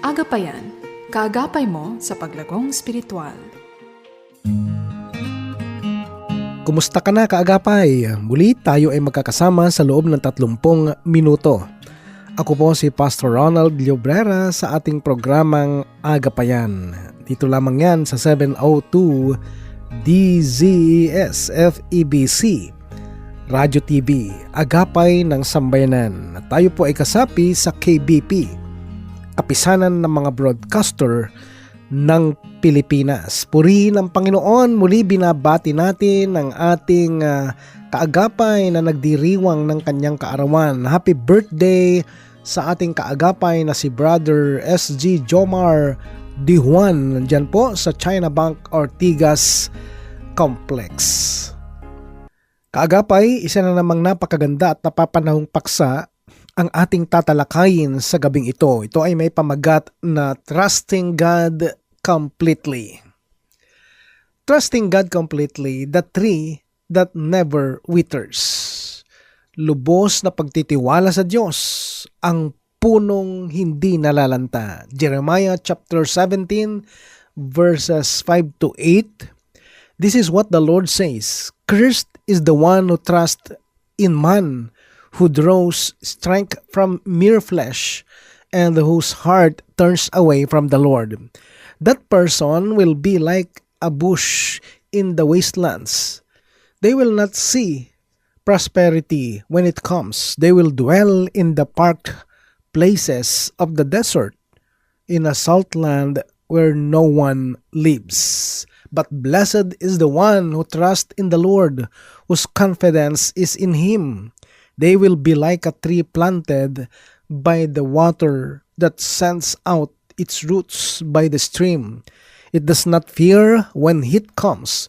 Agapayan, kaagapay mo sa paglagong spiritual. Kumusta ka na, kaagapay? Muli tayo ay magkakasama sa loob ng 30 minuto. Ako po si Pastor Ronald Llobrera sa ating programang Agapayan. Dito lamang yan sa 702 DZES FEBC Radio TV, Agapay ng Sambayanan. Tayo po ay kasapi sa KBP, Kapisanan ng mga Broadcaster ng Pilipinas. Purihin ang Panginoon. Muli binabati natin ang ating kaagapay na nagdiriwang ng kanyang kaarawan. Happy birthday sa ating kaagapay na si Brother SG Jomar Di Juan. Nandyan po sa China Bank Ortigas Complex. Kaagapay, isa na namang napakaganda at napapanahong paksa ang ating tatalakayin sa gabing ito. Ito ay may pamagat na Trusting God Completely. Trusting God completely, the tree that never withers. Lubos na pagtitiwala sa Diyos, ang punong hindi nalalanta. Jeremiah chapter 17 verses 5 to 8. This is what the Lord says: Cursed is the one who trusts in man, who draws strength from mere flesh, and whose heart turns away from the Lord. That person will be like a bush in the wastelands. They will not see prosperity when it comes. They will dwell in the parked places of the desert, in a salt land where no one lives. But blessed is the one who trusts in the Lord, whose confidence is in Him. They will be like a tree planted by the water that sends out its roots by the stream. It does not fear when heat comes.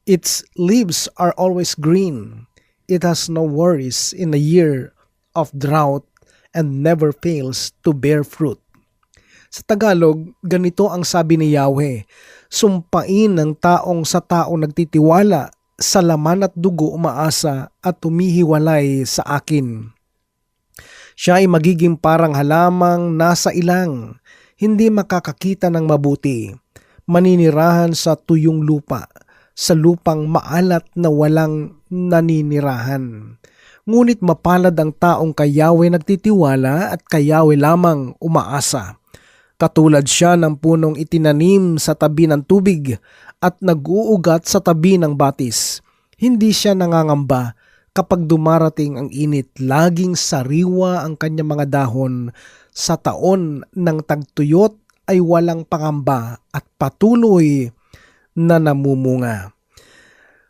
Its leaves are always green. It has no worries in a year of drought and never fails to bear fruit. Sa Tagalog, ganito ang sabi ni Yahweh: sumpain ng taong sa taong nagtitiwala, sa laman at dugo umaasa at humihiwalay sa akin. Siya ay magiging parang halamang nasa ilang, hindi makakakita ng mabuti, maninirahan sa tuyong lupa, sa lupang maalat na walang naninirahan. Ngunit mapalad ang taong kay Yahweh nagtitiwala at kay Yahweh lamang umaasa. Katulad siya ng punong itinanim sa tabi ng tubig at nag-uugat sa tabi ng batis. Hindi siya nangangamba kapag dumarating ang init. Laging sariwa ang kanyang mga dahon. Sa taon ng tagtuyot ay walang pangamba at patuloy na namumunga.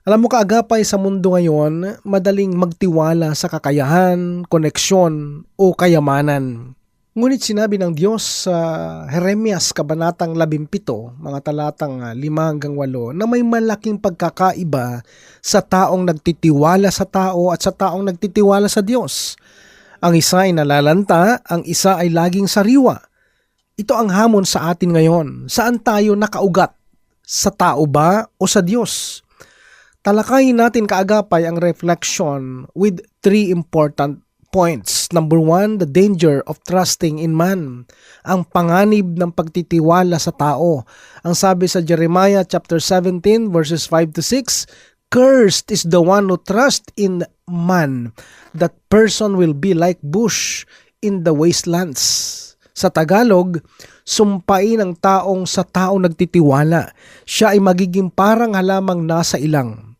Alam mo, kaagapay, sa mundo ngayon, madaling magtiwala sa kakayahan, koneksyon o kayamanan. Ngunit sinabi ng Diyos sa Jeremias kabanatang 17, mga talatang 5-8, na may malaking pagkakaiba sa taong nagtitiwala sa tao at sa taong nagtitiwala sa Diyos. Ang isa ay nalalanta, ang isa ay laging sariwa. Ito ang hamon sa atin ngayon. Saan tayo nakaugat? Sa tao ba o sa Diyos? Talakayin natin, kaagapay, ang reflection with 3 important points. Number 1, the danger of trusting in man. Ang panganib ng pagtitiwala sa tao. Ang sabi sa Jeremiah chapter 17 verses 5 to 6, cursed is the one who trusts in man. That person will be like bush in the wastelands. Sa Tagalog, sumpain ang taong sa taong nagtitiwala. Siya ay magiging parang halamang nasa ilang.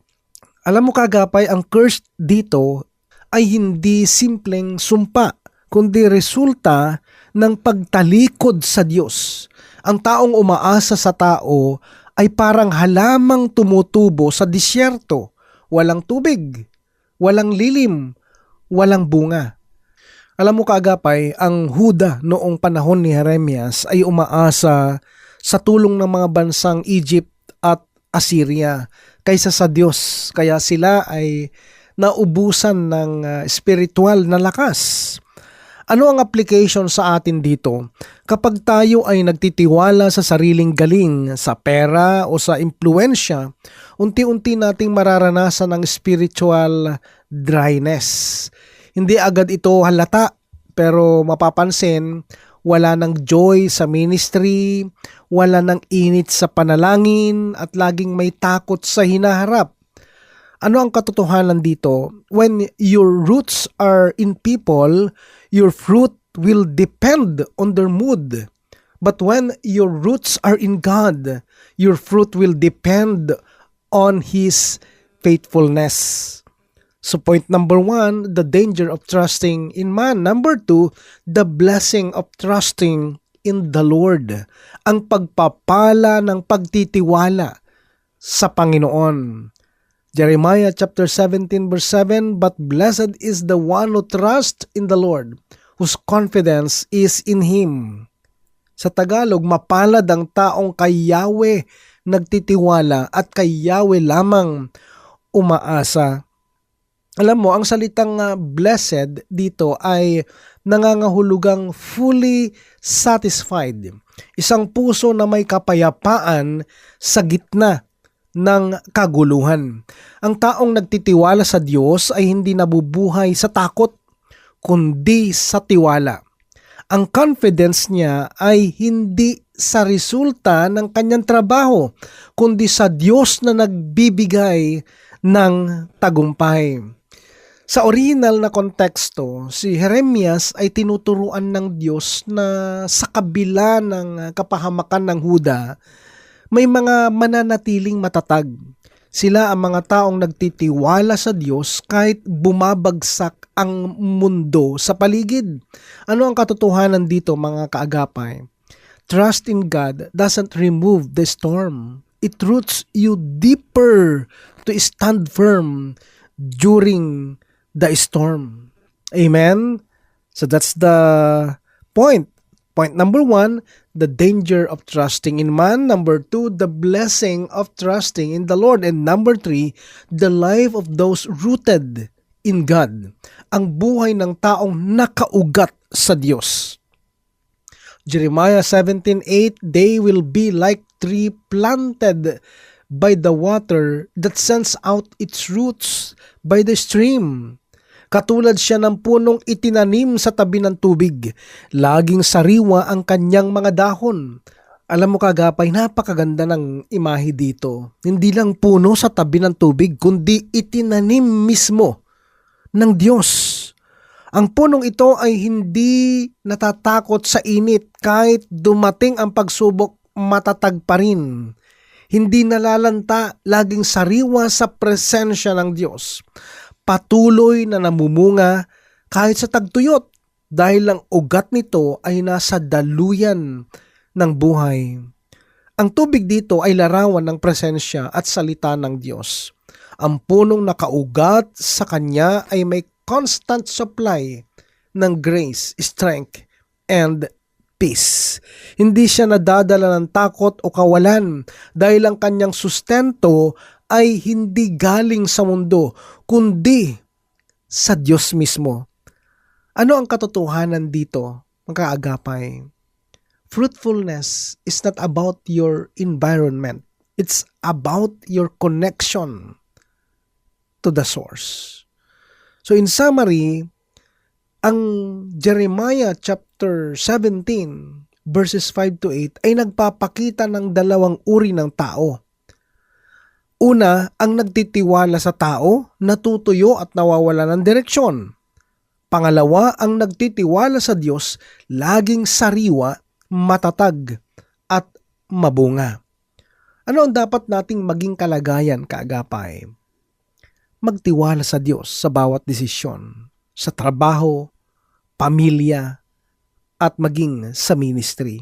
Alam mo, kaagapay, ang cursed dito ay hindi simpleng sumpa, kundi resulta ng pagtalikod sa Diyos. Ang taong umaasa sa tao ay parang halamang tumutubo sa disyerto, walang tubig, walang lilim, walang bunga. Alam mo, kaagapay, ang Huda noong panahon ni Jeremias ay umaasa sa tulong ng mga bansang Egypt at Assyria kaysa sa Diyos, kaya sila ay naubusan ng spiritual na lakas. Ano ang application sa atin dito? Kapag tayo ay nagtitiwala sa sariling galing, sa pera o sa impluensya, unti-unti nating mararanasan ang spiritual dryness. Hindi agad ito halata, pero mapapansin, wala ng joy sa ministry, wala ng init sa panalangin, at laging may takot sa hinaharap. Ano ang katotohanan dito? When your roots are in people, your fruit will depend on their mood. But when your roots are in God, your fruit will depend on His faithfulness. So point number 1, the danger of trusting in man. Number 2, the blessing of trusting in the Lord. Ang pagpapala ng pagtitiwala sa Panginoon. Jeremiah chapter 17 verse 7, but blessed is the one who trusts in the Lord, whose confidence is in Him. Sa Tagalog, mapalad ang taong kay Yahweh nagtitiwala at kay Yahweh lamang umaasa. Alam mo, ang salitang blessed dito ay nangangahulugang fully satisfied. Isang puso na may kapayapaan sa gitna ng kaguluhan. Ang taong nagtitiwala sa Diyos ay hindi nabubuhay sa takot, kundi sa tiwala. Ang confidence niya ay hindi sa resulta ng kanyang trabaho, kundi sa Diyos na nagbibigay ng tagumpay. Sa original na konteksto, si Jeremias ay tinuturuan ng Diyos na sa kabila ng kapahamakan ng Huda, may mga mananatiling matatag. Sila ang mga taong nagtitiwala sa Diyos kahit bumabagsak ang mundo sa paligid. Ano ang katotohanan dito, mga kaagapay? Trust in God doesn't remove the storm. It roots you deeper to stand firm during the storm. Amen? So that's the point. Point number 1, the danger of trusting in man. Number 2, the blessing of trusting in the Lord. And number 3, the life of those rooted in God. Ang buhay ng taong nakaugat sa Diyos. Jeremiah 17:8, they will be like tree planted by the water that sends out its roots by the stream. Katulad siya ng punong itinanim sa tabi ng tubig. Laging sariwa ang kanyang mga dahon. Alam mo kagapay, napakaganda ng imahe dito. Hindi lang puno sa tabi ng tubig, kundi itinanim mismo ng Diyos. Ang punong ito ay hindi natatakot sa init kahit dumating ang pagsubok, matatag pa rin. Hindi nalalanta, laging sariwa sa presensya ng Diyos. Patuloy na namumunga kahit sa tagtuyot dahil ang ugat nito ay nasa daluyan ng buhay. Ang tubig dito ay larawan ng presensya at salita ng Diyos. Ang punong nakaugat sa kanya ay may constant supply ng grace, strength, and peace. Hindi siya nadadala ng takot o kawalan dahil ang kanyang sustento ay hindi galing sa mundo, kundi sa Diyos mismo. Ano ang katotohanan dito, mga kaagapay? Fruitfulness is not about your environment. It's about your connection to the source. So in summary, ang Jeremiah chapter 17 verses 5 to 8 ay nagpapakita ng dalawang uri ng tao. Una, ang nagtitiwala sa tao, natutuyo at nawawala ng direksyon. Pangalawa, ang nagtitiwala sa Diyos, laging sariwa, matatag, at mabunga. Ano ang dapat nating maging kalagayan, kaagapay? Magtiwala sa Diyos sa bawat desisyon, sa trabaho, pamilya, at maging sa ministry.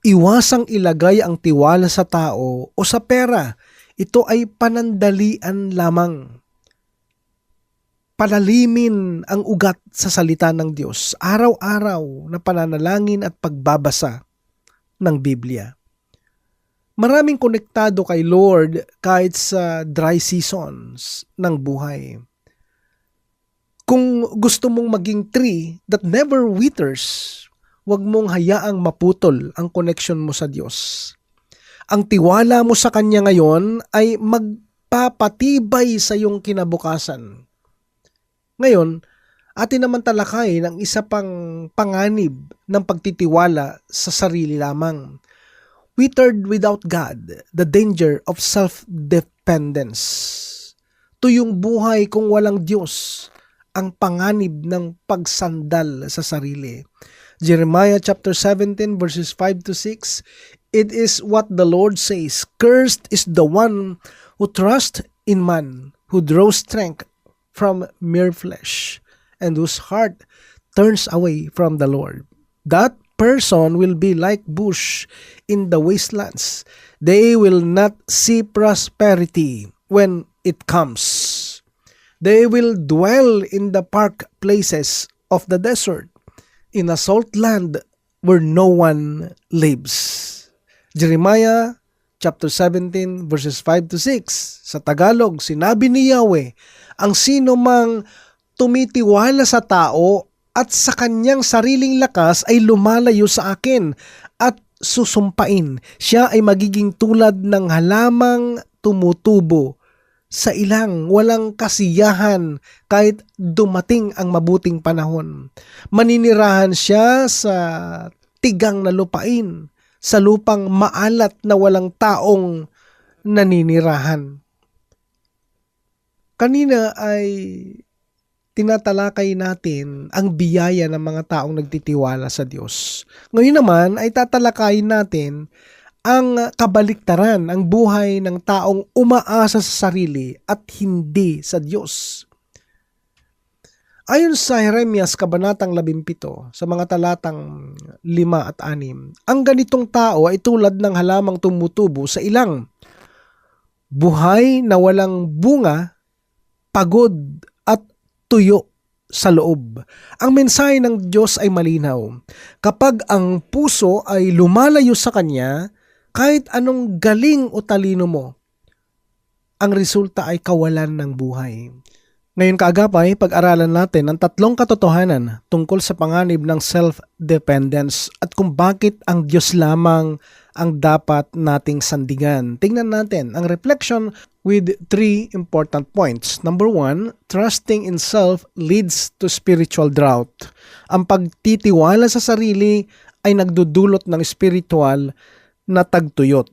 Iwasang ilagay ang tiwala sa tao o sa pera. Ito ay panandalian lamang. Palalimin ang ugat sa salita ng Diyos, araw-araw na pananalangin at pagbabasa ng Biblia. Maraming konektado kay Lord kahit sa dry seasons ng buhay. Kung gusto mong maging tree that never withers, huwag mong hayaang maputol ang connection mo sa Diyos. Ang tiwala mo sa Kanya ngayon ay magpapatibay sa iyong kinabukasan. Ngayon, Atin naman talakayin ang isa pang panganib ng pagtitiwala sa sarili lamang. Withered without God, the danger of self-dependence. Tuyong buhay kung walang Diyos, ang panganib ng pagsandal sa sarili. Jeremiah chapter 17 verses 5 to 6, it is what the Lord says, cursed is the one who trusts in man, who draws strength from mere flesh, and whose heart turns away from the Lord. That person will be like bush in the wastelands. They will not see prosperity when it comes. They will dwell in the park places of the desert, in a salt land where no one lives. Jeremiah chapter 17 verses 5 to 6. Sa Tagalog, sinabi ni Yahweh, ang sino mang tumitiwala sa tao at sa kanyang sariling lakas ay lumalayo sa akin at susumpain. Siya ay magiging tulad ng halamang tumutubo sa ilang walang kasiyahan kahit dumating ang mabuting panahon. Maninirahan siya sa tigang na lupain, sa lupang maalat na walang taong naninirahan. Kanina ay tinatalakay natin ang biyaya ng mga taong nagtitiwala sa Diyos. Ngayon naman ay tatalakayin natin ang kabaliktaran, ang buhay ng taong umaasa sa sarili at hindi sa Diyos. Ayon sa Jeremias Kabanatang 17, sa mga talatang 5 at 6, ang ganitong tao ay tulad ng halamang tumutubo sa ilang buhay na walang bunga, pagod at tuyo sa loob. Ang mensahe ng Diyos ay malinaw. Kapag ang puso ay lumalayo sa Kanya, kahit anong galing o talino mo, ang resulta ay kawalan ng buhay. Ngayon kaagapay, pag-aralan natin ang tatlong katotohanan tungkol sa panganib ng self-dependence at kung bakit ang Diyos lamang ang dapat nating sandigan. Tingnan natin ang reflection with 3 important points. Number 1, trusting in self leads to spiritual drought. Ang pagtitiwala sa sarili ay nagdudulot ng spiritual na tagtuyot.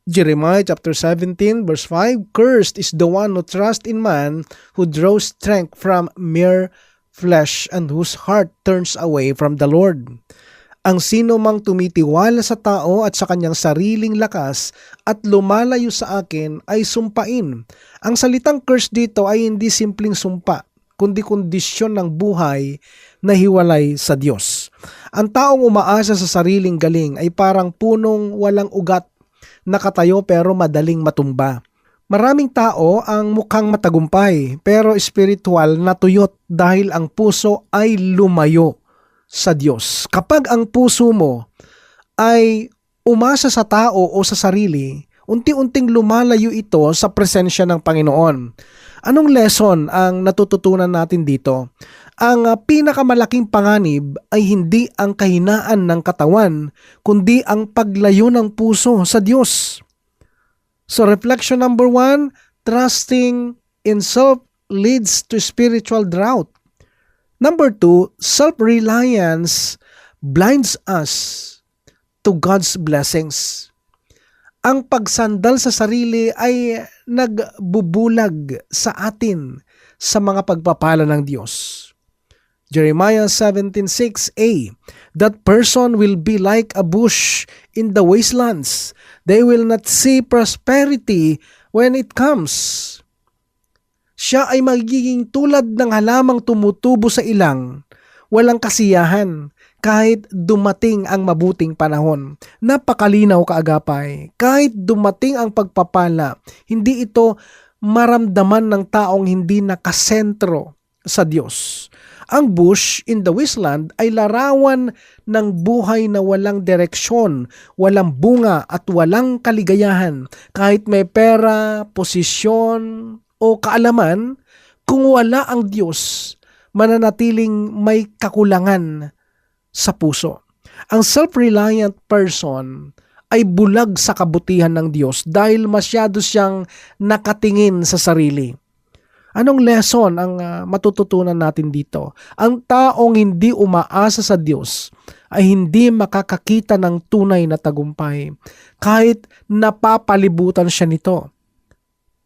Jeremiah chapter 17 verse 5, cursed is the one who trusts in man, who draws strength from mere flesh, and whose heart turns away from the Lord. Ang sino mang tumitiwala sa tao at sa kanyang sariling lakas at lumalayo sa akin ay sumpain. Ang salitang curse dito ay hindi simpleng sumpa, kundi kondisyon ng buhay na hiwalay sa Diyos. Ang taong umaasa sa sariling galing ay parang punong walang ugat, nakatayo pero madaling matumba. Maraming tao ang mukhang matagumpay pero espiritual na tuyot dahil ang puso ay lumayo sa Diyos. Kapag ang puso mo ay umasa sa tao o sa sarili, unti-unting lumalayo ito sa presensya ng Panginoon. Anong lesson ang natututunan natin dito? Ang pinakamalaking panganib ay hindi ang kahinaan ng katawan, kundi ang paglayo ng puso sa Diyos. So reflection number 1, trusting in self leads to spiritual drought. Number 2, self-reliance blinds us to God's blessings. Ang pagsandal sa sarili ay nagbubulag sa atin sa mga pagpapala ng Diyos. Jeremiah 17:6a, that person will be like a bush in the wastelands. They will not see prosperity when it comes. Siya ay magiging tulad ng halamang tumutubo sa ilang, walang kasiyahan kahit dumating ang mabuting panahon. Napakalinaw kaagapay, kahit dumating ang pagpapala, hindi ito maramdaman ng taong hindi nakasentro sa Diyos. Ang bush in the wasteland ay larawan ng buhay na walang direksyon, walang bunga at walang kaligayahan. Kahit may pera, posisyon o kaalaman, kung wala ang Diyos, mananatiling may kakulangan sa puso. Ang self-reliant person ay bulag sa kabutihan ng Diyos dahil masyado siyang nakatingin sa sarili. Anong lesson ang matututunan natin dito? Ang taong hindi umaasa sa Diyos ay hindi makakakita ng tunay na tagumpay kahit napapalibutan siya nito.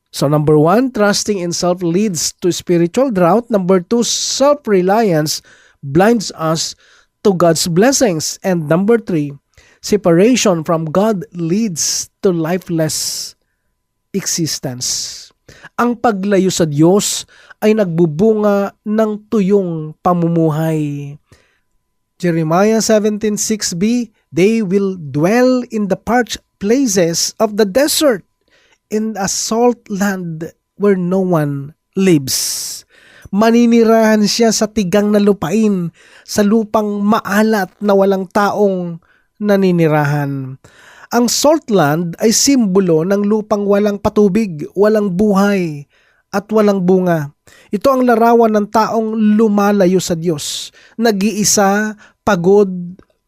So number 1, trusting in self leads to spiritual drought. Number 2, self-reliance blinds us to God's blessings. And number 3, separation from God leads to lifeless existence. Ang paglayo sa Diyos ay nagbubunga ng tuyong pamumuhay. Jeremiah 17:6b, they will dwell in the parched places of the desert, in a salt land where no one lives. Maninirahan siya sa tigang na lupain, sa lupang maalat na walang taong naninirahan. Ang salt land ay simbolo ng lupang walang patubig, walang buhay, at walang bunga. Ito ang larawan ng taong lumalayo sa Diyos, nag-iisa, pagod,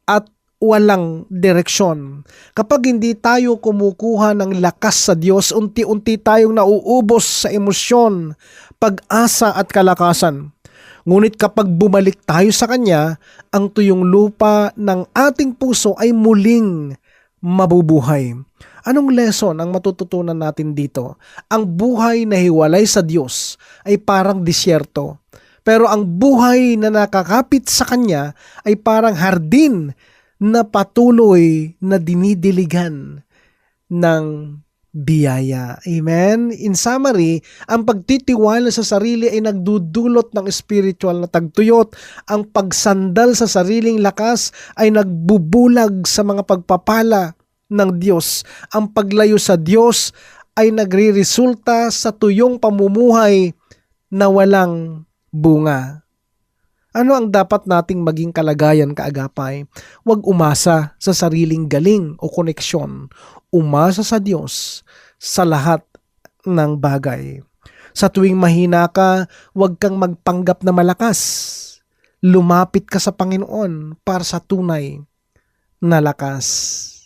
at walang direksyon. Kapag hindi tayo kumukuha ng lakas sa Diyos, unti-unti tayong nauubos sa emosyon, pag-asa at kalakasan. Ngunit kapag bumalik tayo sa Kanya, ang tuyong lupa ng ating puso ay muling mabubuhay. Anong lesson ang matututunan natin dito? Ang buhay na hiwalay sa Diyos ay parang disyerto. Pero ang buhay na nakakapit sa Kanya ay parang hardin na patuloy na dinidiligan ng biyaya. Amen? In summary, ang pagtitiwala sa sarili ay nagdudulot ng spiritual na tagtuyot. Ang pagsandal sa sariling lakas ay nagbubulag sa mga pagpapala ng Diyos. Ang paglayo sa Diyos ay nagriresulta sa tuyong pamumuhay na walang bunga. Ano ang dapat nating maging kalagayan, kaagapay? Huwag umasa sa sariling galing o koneksyon. Umasa sa Diyos sa lahat ng bagay. Sa tuwing mahina ka, huwag kang magpanggap na malakas. Lumapit ka sa Panginoon para sa tunay na lakas.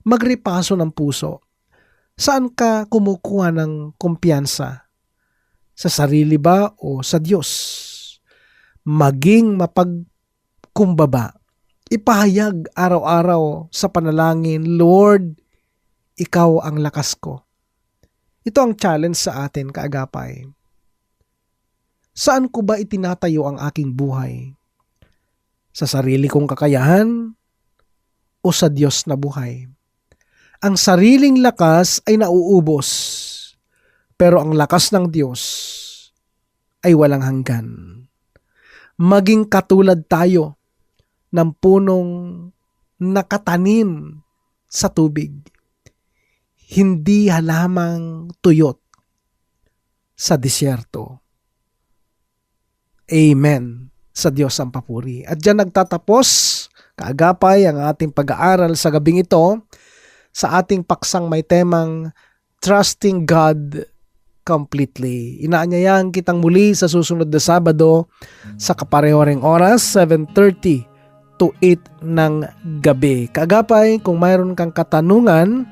Magripaso ng puso. Saan ka kumukuha ng kumpiyansa? Sa sarili ba o sa Diyos? Maging mapagkumbaba. Ipahayag araw-araw sa panalangin, Lord, Ikaw ang lakas ko. Ito ang challenge sa atin, kaagapay. Saan ko ba itinatayo ang aking buhay? Sa sarili kong kakayahan o sa Diyos na buhay? Ang sariling lakas ay nauubos, pero ang lakas ng Diyos ay walang hanggan. Maging katulad tayo ng punong nakatanim sa tubig, hindi halamang tuyot sa disyerto. Amen. Sa Diyos ang papuri. At diyan nagtatapos, kaagapay, ang ating pag-aaral sa gabing ito sa ating paksang may temang Trusting God Completely. Inaanyayahan kitang muli sa susunod na Sabado sa kapareho-reng oras, 7:30 to 8 ng gabi. Kaagapay, kung mayroon kang katanungan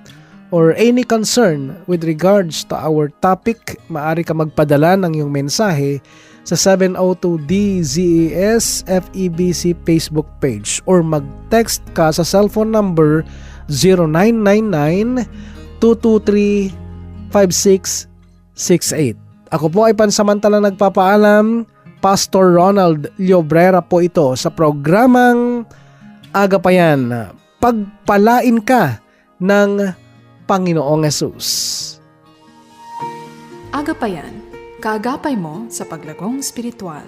or any concern with regards to our topic, maaari ka magpadala ng iyong mensahe sa 702 DZES FEBC Facebook page or mag-text ka sa cellphone number 0999-223-5668. Ako po ay pansamantalang nagpapaalam. Pastor Ronald Llobrera po ito sa programang Agapayan. Pagpalain ka ng Panginoong Hesus. Agapayan, kaagapay mo sa paglagong spiritual.